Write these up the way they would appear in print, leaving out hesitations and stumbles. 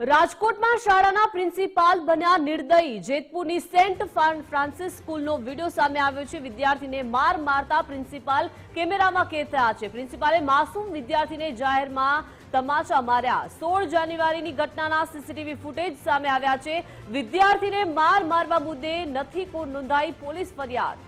રાજકોટમાં શાળાના પ્રિન્સિપાલ બન્યા નિર્દયી જેતપુરની સેન્ટ ફ્રાન્સિસ સ્કૂલનો વિડીયો સામે આવ્યો છે। વિદ્યાર્થીને માર મારતા પ્રિન્સિપાલ કેમેરામાં કેદ થયા છે। પ્રિન્સિપાલે માસૂમ વિદ્યાર્થીને જાહેરમાં તમાચા માર્યા। 16 જાન્યુઆરીની ઘટનાના સીસીટીવી ફૂટેજ સામે આવ્યા છે। વિદ્યાર્થીને માર મારવા મુદ્દે નથી નોંધાઈ પોલીસ ફરિયાદ।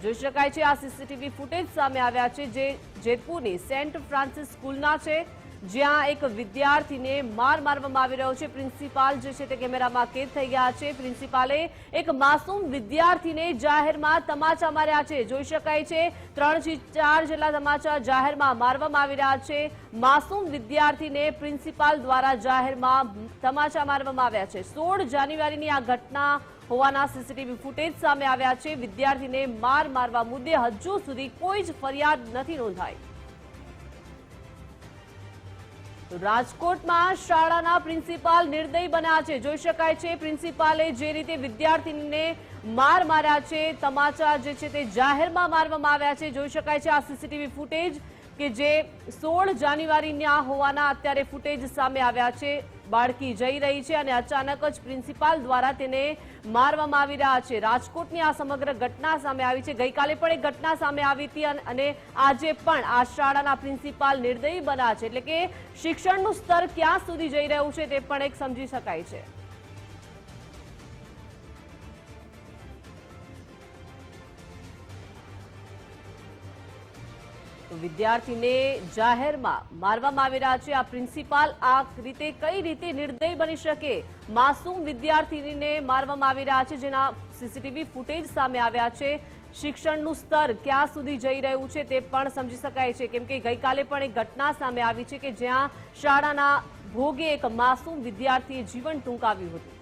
જોઈ શકાય છે આ સીસીટીવી ફૂટેજ સામે આવ્યા છે જે જેતપુરની સેન્ટ ફ્રાન્સિસ સ્કૂલના છે, જ્યાં એક વિદ્યાર્થીને માર મારવામાં આવી રહ્યો છે। પ્રિન્સિપાલ જે છે તે કેમેરામાં કેદ થઈ ગયા છે। પ્રિન્સિપાલે એક માસૂમ વિદ્યાર્થીને જાહેરમાં તમાચા માર્યા છે। જોઈ શકાય છે 3 થી 4 જેટલા તમાચા જાહેરમાં મારવામાં આવી રહ્યા છે। માસૂમ વિદ્યાર્થીને પ્રિન્સિપાલ દ્વારા જાહેરમાં તમાચા મારવામાં આવ્યા છે। 16 જાન્યુઆરીની આ ઘટના હોવાના સીસીટીવી ફૂટેજ સામે આવ્યા છે। વિદ્યાર્થીને માર મારવા મુદ્દે હજુ સુધી કોઈ જ ફરિયાદ નથી નોંધાઈ। રાજકોટમાં શાળાના પ્રિન્સિપાલ નિર્દયી બન્યા છે। જોઈ શકાય છે પ્રિન્સિપાલે જે રીતે વિદ્યાર્થીને માર માર્યા છે, તમાચા જે છે તે જાહેરમાં મારવામાં આવ્યા છે। જોઈ શકાય છે આ સીસીટીવી ફૂટેજ કે જે 16 જાન્યુઆરીના હોવાના અત્યારે ફૂટેજ સામે આવ્યા છે। બાળકી જઈ રહી છે અને અચાનક જ પ્રિન્સિપાલ દ્વારા તેને મારવામાં આવી રહ્યા છે। રાજકોટની આ સમગ્ર ઘટના સામે આવી છે। ગઈકાલે પણ એક ઘટના સામે આવી હતી અને આજે પણ આ શાળાના પ્રિન્સિપાલ નિર્દયી બન્યા છે, એટલે કે શિક્ષણનું સ્તર ક્યાં સુધી જઈ રહ્યું છે તે પણ એક સમજી શકાય છે। તો વિદ્યાર્થીને જાહેરમાં મારવામાં આવી રહ્યા છે। આ પ્રિન્સિપાલ આ રીતે કઈ રીતે નિર્દયી બની શકે? માસૂમ વિદ્યાર્થીને મારવામાં આવી રહ્યા છે, જેના સીસીટીવી ફૂટેજ સામે આવ્યા છે। શિક્ષણનું સ્તર ક્યાં સુધી જઈ રહ્યું છે તે પણ સમજી શકાય છે, કેમ કે ગઈકાલે પણ એક ઘટના સામે આવી છે કે જ્યાં શાળાના ભોગે એક માસૂમ વિદ્યાર્થીએ જીવન ટૂંકાવ્યું હતું।